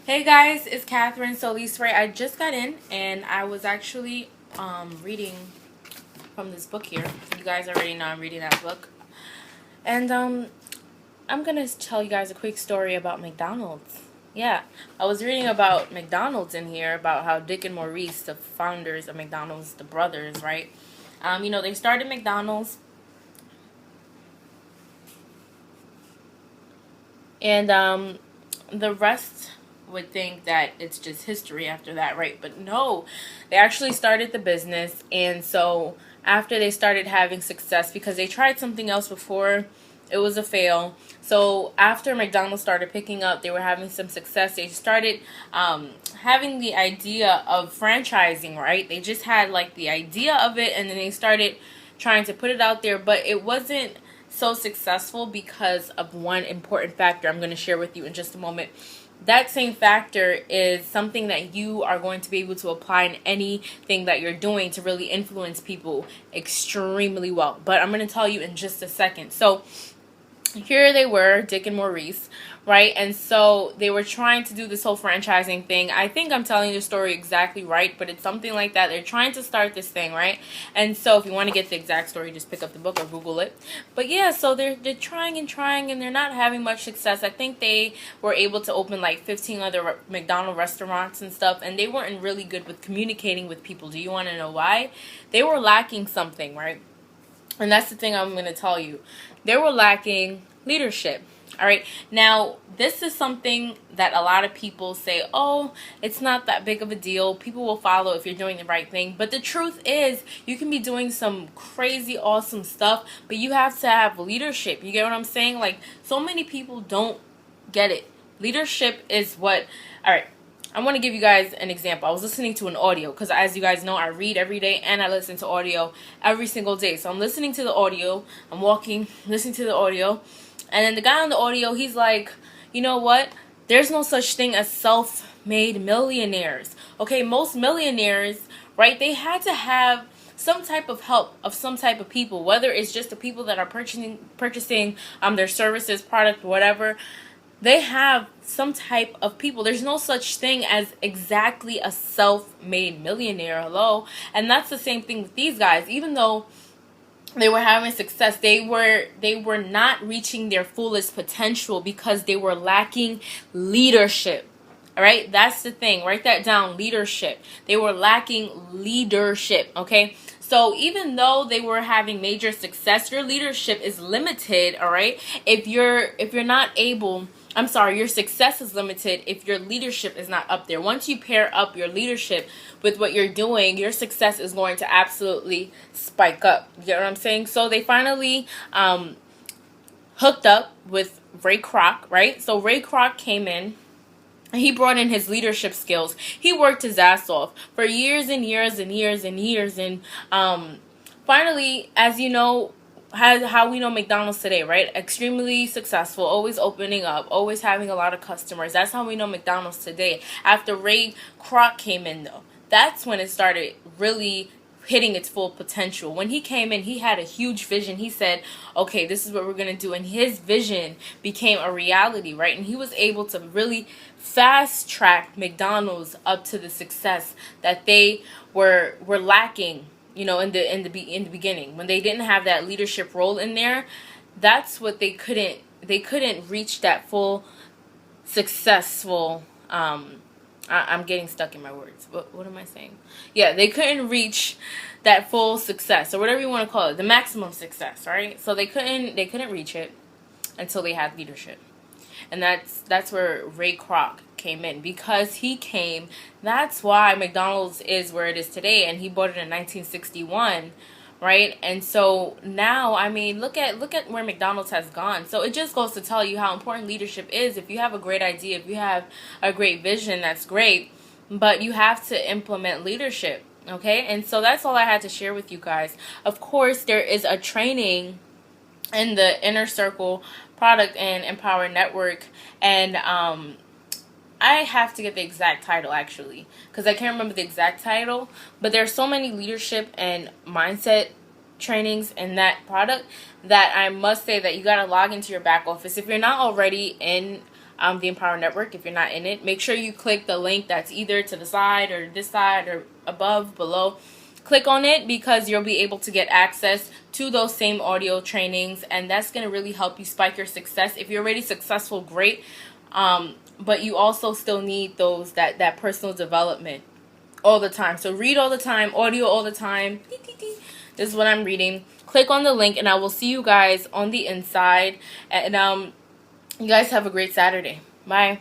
Hey guys, it's Catherine. So Lisa, I just got in and I was actually reading from this book here. You guys already know I'm reading that book. And I'm going to tell you guys a quick story about McDonald's. Yeah, I was reading about McDonald's in here, about how Dick and Maurice, the founders of McDonald's, the brothers, right? They started McDonald's. And the rest would think that it's just history after that, right? But no, they actually started the business. And so after they started having success, because they tried something else before, it was a fail. So after McDonald's started picking up, they were having some success. They started having the idea of franchising, right? They just had like the idea of it, and then they started trying to put it out there, but it wasn't so successful because of one important factor I'm going to share with you in just a moment. That same factor is something that you are going to be able to apply in anything that you're doing to really influence people extremely well. But I'm going to tell you in just a second. So here they were, Dick and Maurice, right? And so they were trying to do this whole franchising thing. I think I'm telling the story exactly right, but it's something like that. They're trying to start this thing, right? And so if you want to get the exact story, just pick up the book or Google it. But yeah, so they're trying and they're not having much success. I think they were able to open like 15 other McDonald's restaurants and stuff, and they weren't really good with communicating with people. Do you want to know why? They were lacking something, right? And that's the thing I'm going to tell you. They were lacking leadership. All right. Now, this is something that a lot of people say, oh, it's not that big of a deal. People will follow if you're doing the right thing. But the truth is, you can be doing some crazy, awesome stuff, but you have to have leadership. You get what I'm saying? Like, so many people don't get it. Leadership is what... All right. I want to give you guys an example. I was listening to an audio because, as you guys know, I read every day and I listen to audio every single day. So I'm listening to the audio. I'm walking, listening to the audio. And then the guy on the audio, he's like, you know what? There's no such thing as self-made millionaires. Okay, most millionaires, right, they had to have some type of help of some type of people, whether it's just the people that are purchasing their services, product, whatever. They have some type of people. There's no such thing as exactly a self-made millionaire. Hello. And that's the same thing with these guys. Even though they were having success, they were not reaching their fullest potential because they were lacking leadership. All right, that's the thing. Write that down. Leadership. They were lacking leadership. Okay. So even though they were having major success, your leadership is limited. All right. If you're not able, I'm sorry, your success is limited if your leadership is not up there. Once you pair up your leadership with what you're doing, your success is going to absolutely spike up. You get what I'm saying? So they finally hooked up with Ray Kroc, right? So Ray Kroc came in. He brought in his leadership skills. He worked his ass off for years and years and years and years. And finally, as you know, how we know McDonald's today, right? Extremely successful, always opening up, always having a lot of customers. That's how we know McDonald's today. After Ray Kroc came in, though, that's when it started really hitting its full potential. When he came in, he had a huge vision. He said, okay, this is what we're going to do. And his vision became a reality, right? And he was able to really fast track McDonald's up to the success that they were lacking, you know, in the beginning. When they didn't have that leadership role in there, that's what they couldn't reach that full successful I'm getting stuck in my words. What am I saying? Yeah, they couldn't reach that full success, or whatever you want to call it, the maximum success, right? So they couldn't reach it until they had leadership. And that's where Ray Kroc came in. Because he came, that's why McDonald's is where it is today, and he bought it in 1961. Right? And so now, I mean, look at where McDonald's has gone. So it just goes to tell you how important leadership is. If you have a great idea, if you have a great vision, that's great. But you have to implement leadership. Okay? And so that's all I had to share with you guys. Of course, there is a training in the Inner Circle Product and Empower Network. And I have to get the exact title, actually, because I can't remember the exact title. But there's so many leadership and mindset trainings in that product that I must say that you got to log into your back office. If you're not already in the Empower Network if you're not in it. Make sure you click the link that's either to the side or this side or above, below. Click on it because you'll be able to get access to those same audio trainings, and that's going to really help you spike your success. If you're already successful, great, but you also still need those that personal development all the time. So read all the time, audio all the time. This is what I'm reading. Click on the link, and I will see you guys on the inside. And you guys have a great Saturday. Bye.